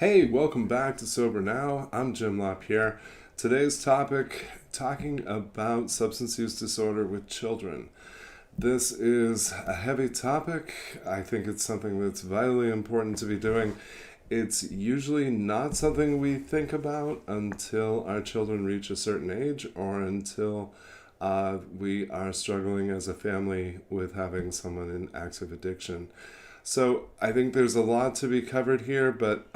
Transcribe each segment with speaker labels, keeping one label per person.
Speaker 1: Hey, welcome back to Sober Now. I'm Jim LaPierre. Today's topic, talking about substance use disorder with children. This is a heavy topic. I think it's something that's vitally important to be doing. It's usually not something we think about until our children reach a certain age or until we are struggling as a family with having someone in active addiction. So I think there's a lot to be covered here, but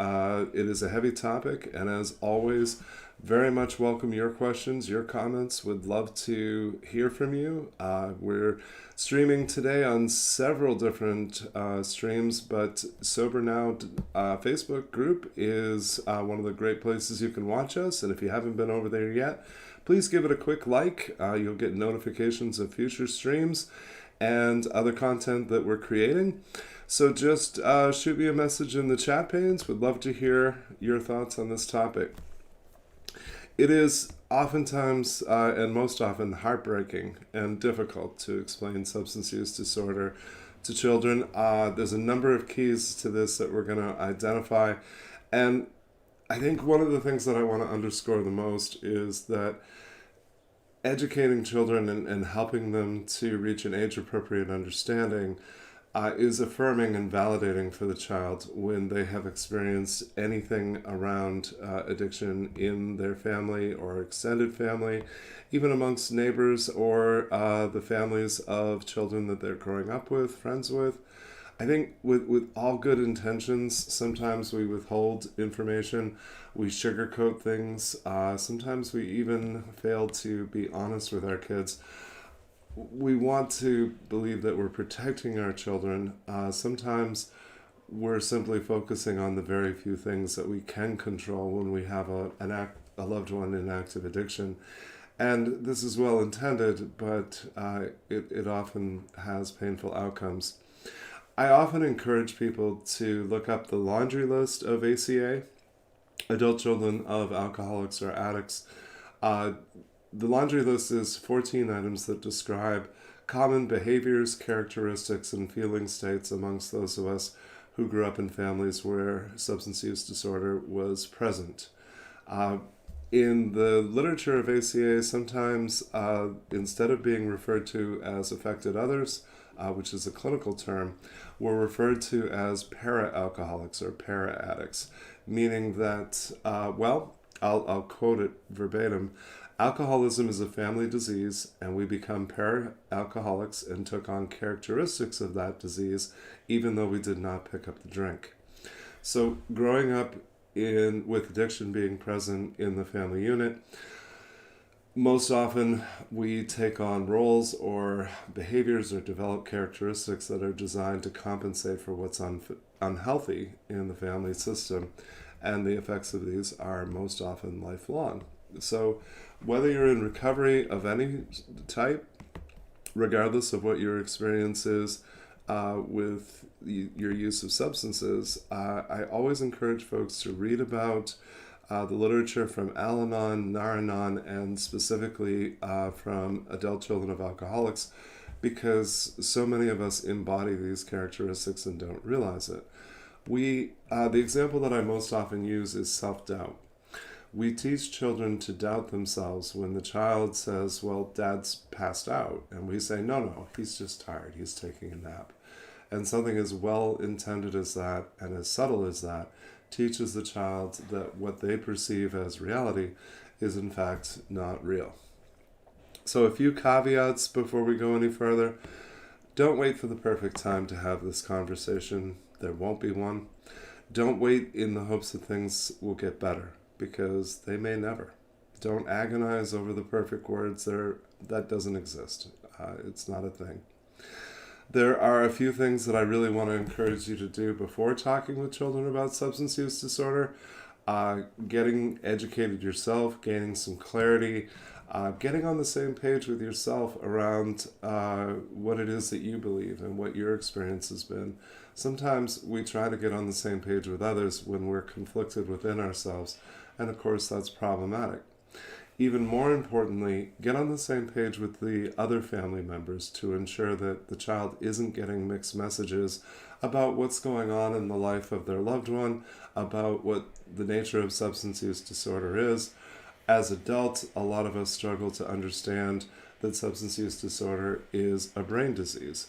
Speaker 1: it is a heavy topic. And as always, very much welcome your questions, your comments. Would love to hear from you. We're streaming today on several different streams, but Sober Now Facebook group is one of the great places you can watch us. And if you haven't been over there yet, please give it a quick like. You'll get notifications of future streams and other content that we're creating. So just shoot me a message in the chat panes. Would love to hear your thoughts on this topic. It is oftentimes, and most often, heartbreaking and difficult to explain substance use disorder to children. There's a number of keys to this that we're going to identify. And I think one of the things that I want to underscore the most is that educating children and helping them to reach an age-appropriate understanding is affirming and validating for the child when they have experienced anything around addiction in their family or extended family, even amongst neighbors or the families of children that they're growing up with, friends with. I think with all good intentions, sometimes we withhold information, we sugarcoat things, sometimes we even fail to be honest with our kids. We want to believe that we're protecting our children. Sometimes we're simply focusing on the very few things that we can control when we have a loved one in active addiction. And this is well intended, but it often has painful outcomes. I often encourage people to look up the laundry list of ACA, adult children of alcoholics or addicts. The laundry list is 14 items that describe common behaviors, characteristics, and feeling states amongst those of us who grew up in families where substance use disorder was present. In the literature of ACA, sometimes instead of being referred to as affected others, which is a clinical term, we're referred to as para-alcoholics or para-addicts, meaning that, I'll quote it verbatim, alcoholism is a family disease, and we become para-alcoholics and took on characteristics of that disease, even though we did not pick up the drink. So growing up with addiction being present in the family unit, most often we take on roles or behaviors or develop characteristics that are designed to compensate for what's unhealthy in the family system, and the effects of these are most often lifelong. So whether you're in recovery of any type, regardless of what your experience is with your use of substances, I always encourage folks to read about the literature from Al-Anon, Nar-Anon, and specifically from adult children of alcoholics, because so many of us embody these characteristics and don't realize it. The example that I most often use is self-doubt. We teach children to doubt themselves when the child says, well, dad's passed out. And we say, no, he's just tired. He's taking a nap. And something as well intended as that and as subtle as that teaches the child that what they perceive as reality is in fact not real. So a few caveats before we go any further. Don't wait for the perfect time to have this conversation. There won't be one. Don't wait in the hopes that things will get better, because they may never. Don't agonize over the perfect words. That doesn't exist. It's not a thing. There are a few things that I really want to encourage you to do before talking with children about substance use disorder. Getting educated yourself, gaining some clarity, getting on the same page with yourself around what it is that you believe and what your experience has been. Sometimes we try to get on the same page with others when we're conflicted within ourselves, and of course that's problematic. Even more importantly, get on the same page with the other family members to ensure that the child isn't getting mixed messages about what's going on in the life of their loved one, about what the nature of substance use disorder is. As adults, a lot of us struggle to understand that substance use disorder is a brain disease.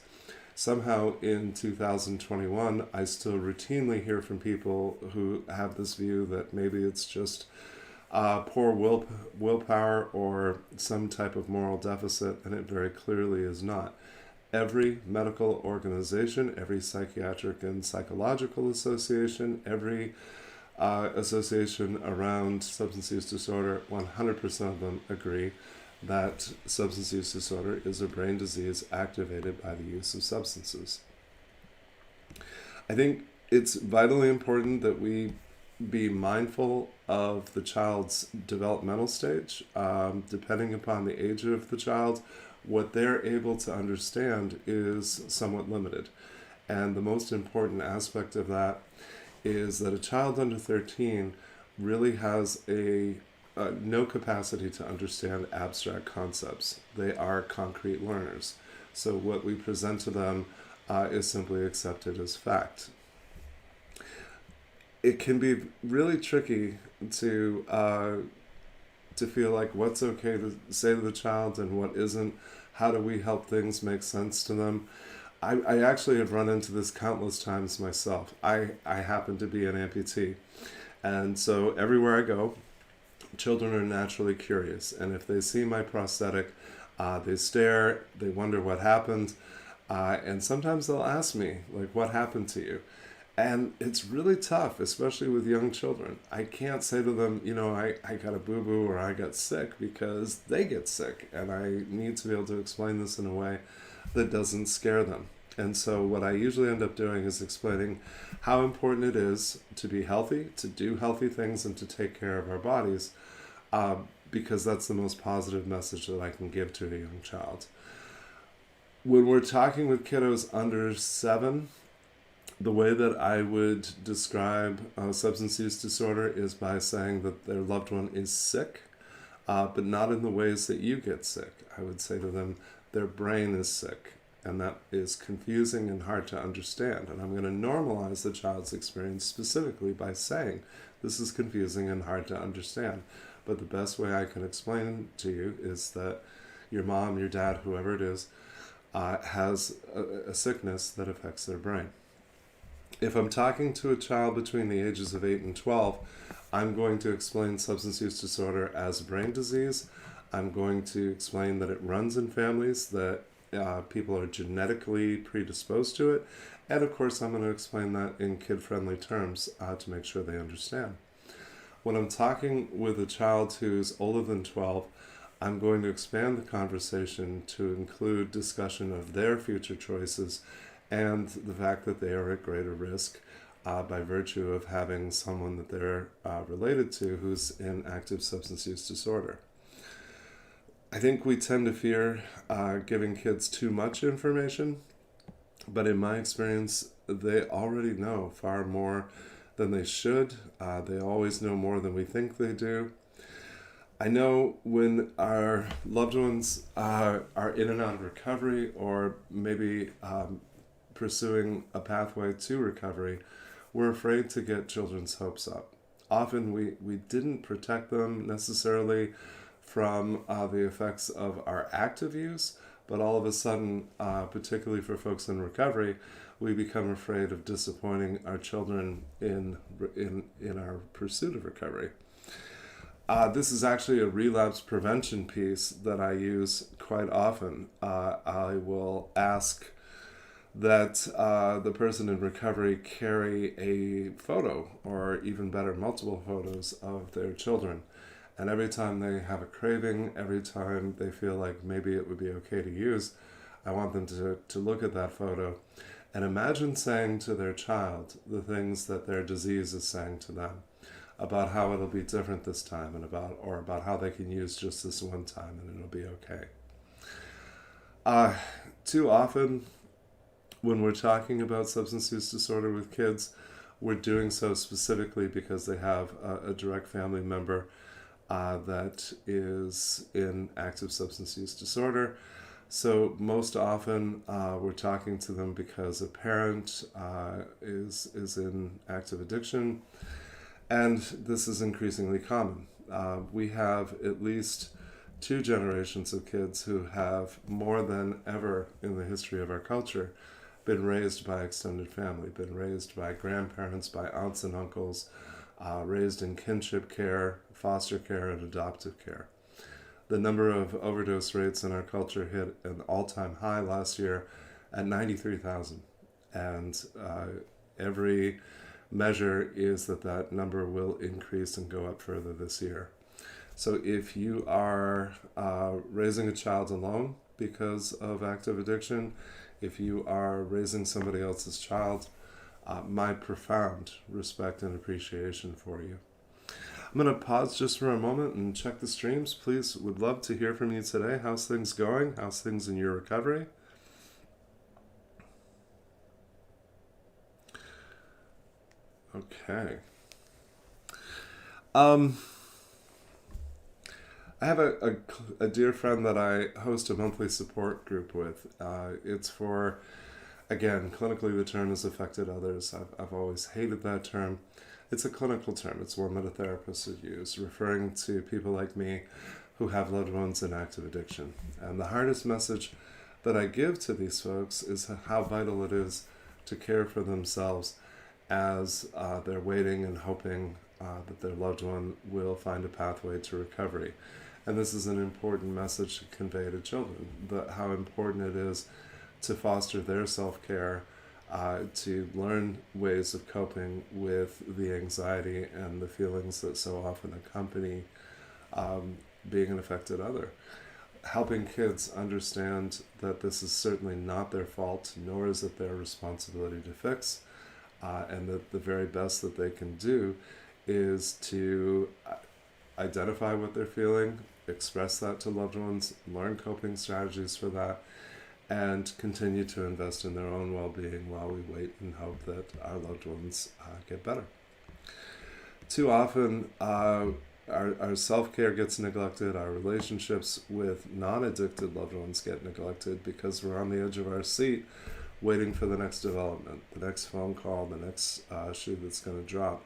Speaker 1: Somehow in 2021, I still routinely hear from people who have this view that maybe it's just poor willpower or some type of moral deficit, and it very clearly is not. Every medical organization, every psychiatric and psychological association, every association around substance use disorder, 100% of them agree that substance use disorder is a brain disease activated by the use of substances. I think it's vitally important that we be mindful of the child's developmental stage. Depending upon the age of the child, what they're able to understand is somewhat limited. And the most important aspect of that is that a child under 13 really has no capacity to understand abstract concepts. They are concrete learners. So what we present to them is simply accepted as fact. It can be really tricky to feel like what's okay to say to the child and what isn't. How do we help things make sense to them? I actually have run into this countless times myself. I happen to be an amputee. And so everywhere I go, children are naturally curious. And if they see my prosthetic, they stare, they wonder what happened. And sometimes they'll ask me, like, what happened to you? And it's really tough, especially with young children. I can't say to them, I got a boo-boo or I got sick, because they get sick. And I need to be able to explain this in a way that doesn't scare them. And so what I usually end up doing is explaining how important it is to be healthy, to do healthy things, and to take care of our bodies, because that's the most positive message that I can give to a young child. When we're talking with kiddos under 7, the way that I would describe substance use disorder is by saying that their loved one is sick, but not in the ways that you get sick. I would say to them, their brain is sick, and that is confusing and hard to understand. And I'm going to normalize the child's experience specifically by saying, this is confusing and hard to understand. But the best way I can explain to you is that your mom, your dad, whoever it is, has a sickness that affects their brain. If I'm talking to a child between the ages of 8 and 12, I'm going to explain substance use disorder as a brain disease. I'm going to explain that it runs in families, that people are genetically predisposed to it. And of course, I'm going to explain that in kid-friendly terms to make sure they understand. When I'm talking with a child who's older than 12, I'm going to expand the conversation to include discussion of their future choices and the fact that they are at greater risk by virtue of having someone that they're related to who's in active substance use disorder. I think we tend to fear giving kids too much information, but in my experience, they already know far more than they should. They always know more than we think they do. I know when our loved ones are in and out of recovery, or maybe pursuing a pathway to recovery, we're afraid to get children's hopes up. Often we didn't protect them necessarily from the effects of our active use, but all of a sudden, particularly for folks in recovery, we become afraid of disappointing our children in our pursuit of recovery. This is actually a relapse prevention piece that I use quite often. I will ask that the person in recovery carry a photo, or even better, multiple photos of their children. And every time they have a craving, every time they feel like maybe it would be okay to use, I want them to look at that photo and imagine saying to their child the things that their disease is saying to them, about how it'll be different this time, and about how they can use just this one time and it'll be okay. Too often, when we're talking about substance use disorder with kids, we're doing so specifically because they have a direct family member that is in active substance use disorder. So most often we're talking to them because a parent is in active addiction, and this is increasingly common. We have at least two generations of kids who have, more than ever in the history of our culture, been raised by extended family, been raised by grandparents, by aunts and uncles, raised in kinship care, foster care, and adoptive care. The number of overdose rates in our culture hit an all-time high last year at 93,000. And every measure is that that number will increase and go up further this year. So if you are raising a child alone because of active addiction, if you are raising somebody else's child, my profound respect and appreciation for you. I'm going to pause just for a moment and check the streams. Please, would love to hear from you today. How's things going? How's things in your recovery? Okay. I have a dear friend that I host a monthly support group with. It's for, again, clinically the term is affected others. I've always hated that term. It's a clinical term. It's one that a therapist would use, referring to people like me who have loved ones in active addiction. And the hardest message that I give to these folks is how vital it is to care for themselves as they're waiting and hoping that their loved one will find a pathway to recovery. And this is an important message to convey to children, how important it is to foster their self-care, to learn ways of coping with the anxiety and the feelings that so often accompany being an affected other. Helping kids understand that this is certainly not their fault, nor is it their responsibility to fix, and that the very best that they can do is to identify what they're feeling, express that to loved ones, learn coping strategies for that, and continue to invest in their own well-being while we wait and hope that our loved ones get better. Too often, our self-care gets neglected, our relationships with non-addicted loved ones get neglected because we're on the edge of our seat waiting for the next development, the next phone call, the next shoe that's going to drop.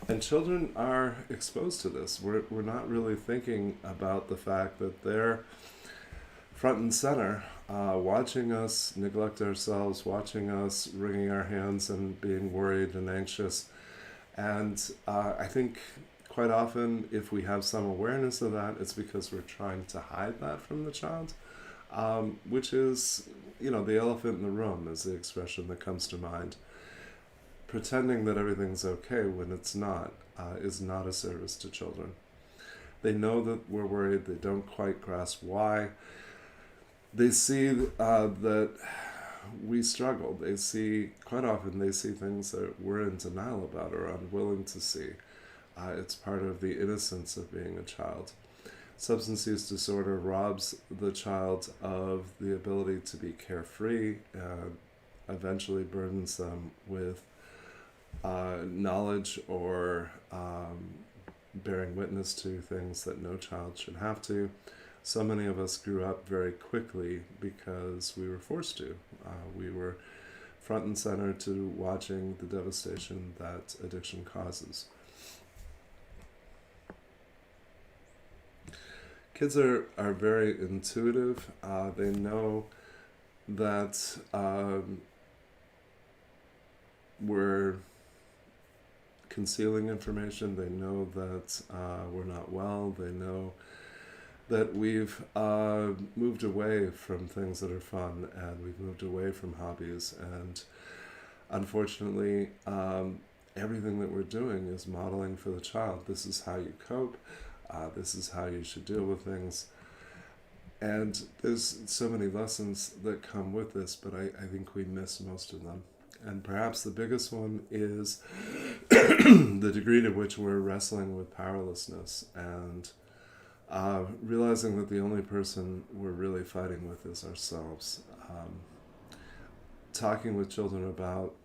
Speaker 1: And children are exposed to this. We're not really thinking about the fact that they're front and center, watching us neglect ourselves, watching us wringing our hands and being worried and anxious. And I think quite often, if we have some awareness of that, it's because we're trying to hide that from the child, which is, the elephant in the room is the expression that comes to mind. Pretending that everything's okay when it's not is not a service to children. They know that we're worried. They don't quite grasp why. They see that we struggle. Quite often they see things that we're in denial about or unwilling to see. It's part of the innocence of being a child. Substance use disorder robs the child of the ability to be carefree and eventually burdens them with knowledge or bearing witness to things that no child should have to. So many of us grew up very quickly because we were forced to. We were front and center to watching the devastation that addiction causes. Kids are very intuitive. They know that we're concealing information. They know that we're not well. They know that we've moved away from things that are fun, and we've moved away from hobbies. And unfortunately, everything that we're doing is modeling for the child. This is how you cope. This is how you should deal with things. And there's so many lessons that come with this, but I think we miss most of them. And perhaps the biggest one is the degree to which we're wrestling with powerlessness and realizing that the only person we're really fighting with is ourselves. Talking with children about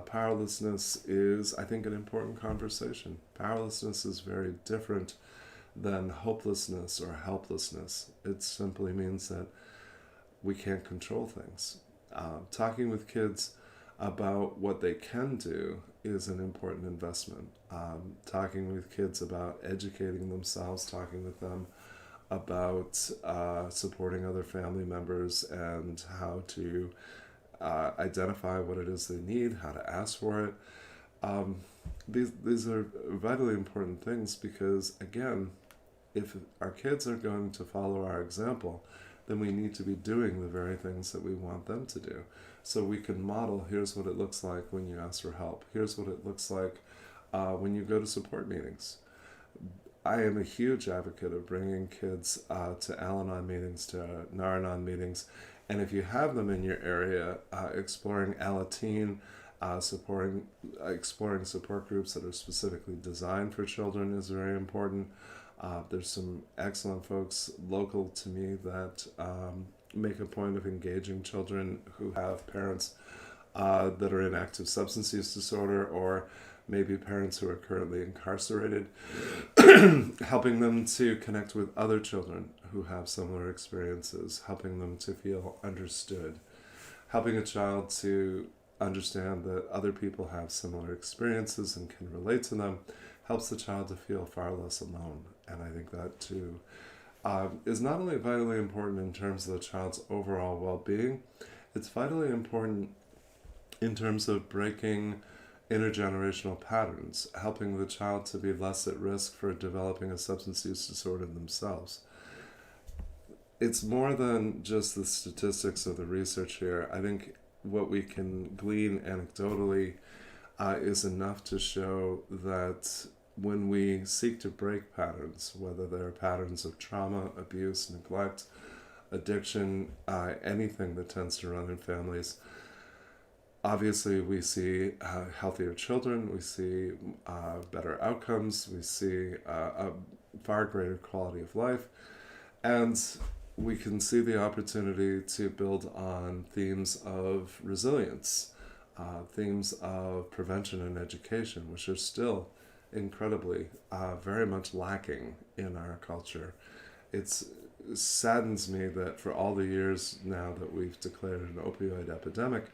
Speaker 1: powerlessness is, I think, an important conversation. Powerlessness is very different than hopelessness or helplessness. It simply means that we can't control things. Talking with kids about what they can do is an important investment. Talking with kids about educating themselves, talking with them about supporting other family members and how to identify what it is they need, how to ask for it. These are vitally important things because, again, if our kids are going to follow our example, then we need to be doing the very things that we want them to do. So we can model, here's what it looks like when you ask for help. Here's what it looks like when you go to support meetings. I am a huge advocate of bringing kids to Al-Anon meetings, to Nar-Anon meetings, and if you have them in your area, exploring Alateen, exploring support groups that are specifically designed for children is very important. There's some excellent folks local to me that make a point of engaging children who have parents that are in active substance use disorder, or maybe parents who are currently incarcerated, helping them to connect with other children who have similar experiences, helping them to feel understood, helping a child to understand that other people have similar experiences and can relate to them, helps the child to feel far less alone. And I think that too is not only vitally important in terms of the child's overall well-being, it's vitally important in terms of breaking intergenerational patterns, helping the child to be less at risk for developing a substance use disorder themselves. It's more than just the statistics of the research here. I think what we can glean anecdotally is enough to show that when we seek to break patterns, whether they're patterns of trauma, abuse, neglect, addiction, anything that tends to run in families, obviously we see healthier children, we see better outcomes, we see a far greater quality of life, and we can see the opportunity to build on themes of resilience, themes of prevention and education, which are still incredibly very much lacking in our culture. It saddens me that for all the years now that we've declared an opioid epidemic,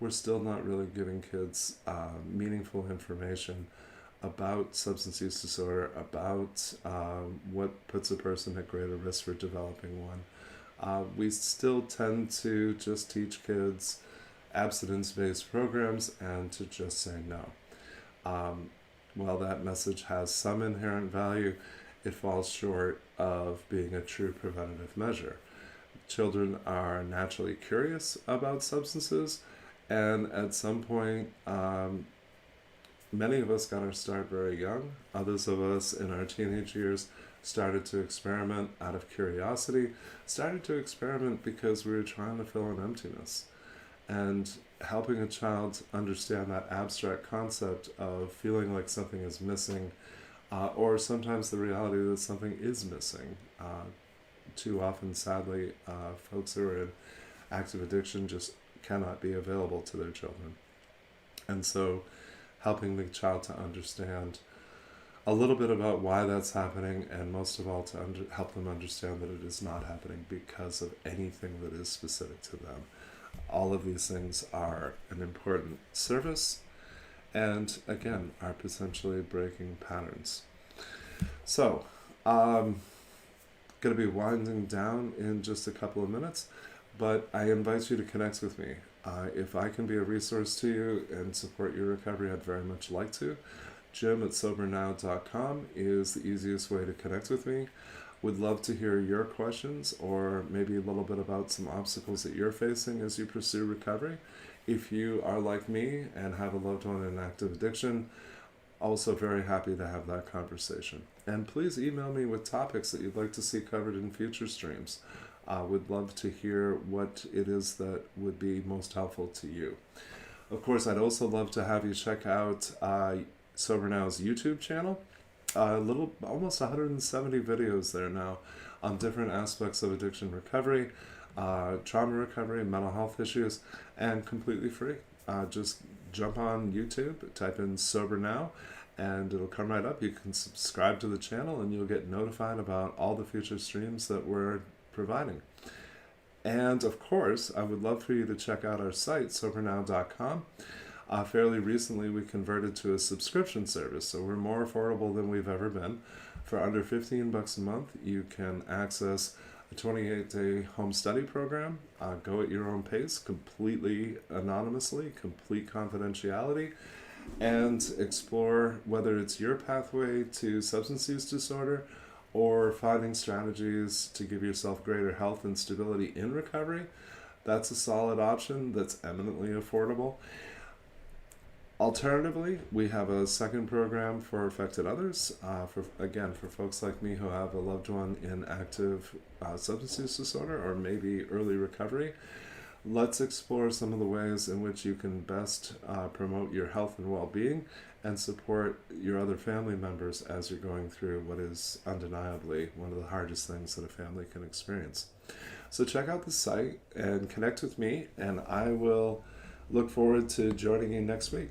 Speaker 1: we're still not really giving kids meaningful information about substance use disorder, about what puts a person at greater risk for developing one. We still tend to just teach kids abstinence-based programs and to just say no. While that message has some inherent value, it falls short of being a true preventative measure. Children are naturally curious about substances, and at some point, many of us got our start very young. Others of us in our teenage years started to experiment out of curiosity, started to experiment because we were trying to fill an emptiness. And helping a child understand that abstract concept of feeling like something is missing, or sometimes the reality that something is missing. Too often, sadly, folks who are in active addiction just cannot be available to their children. And so helping the child to understand a little bit about why that's happening, and most of all to help them understand that it is not happening because of anything that is specific to them. All of these things are an important service and, again, are potentially breaking patterns. So, going to be winding down in just a couple of minutes, but I invite you to connect with me. If I can be a resource to you and support your recovery, I'd very much like to. Jim@sobernow.com is the easiest way to connect with me. Would love to hear your questions, or maybe a little bit about some obstacles that you're facing as you pursue recovery. If you are like me and have a loved one in active addiction, also very happy to have that conversation. And please email me with topics that you'd like to see covered in future streams. Would love to hear what it is that would be most helpful to you. Of course, I'd also love to have you check out Sober Now's YouTube channel. Almost 170 videos there now on different aspects of addiction recovery, trauma recovery, mental health issues, and completely free. Just jump on YouTube, type in Sober Now, and it'll come right up. You can subscribe to the channel and you'll get notified about all the future streams that we're providing. And of course, I would love for you to check out our site, sobernow.com. Fairly recently, we converted to a subscription service, so we're more affordable than we've ever been. For under $15 a month, you can access a 28-day home study program, go at your own pace, completely anonymously, complete confidentiality, and explore whether it's your pathway to substance use disorder or finding strategies to give yourself greater health and stability in recovery. That's a solid option that's eminently affordable. Alternatively, we have a second program for affected others, for folks like me who have a loved one in active substance use disorder or maybe early recovery. Let's explore some of the ways in which you can best promote your health and well-being and support your other family members as you're going through what is undeniably one of the hardest things that a family can experience. So check out the site and connect with me, and I will look forward to joining you next week.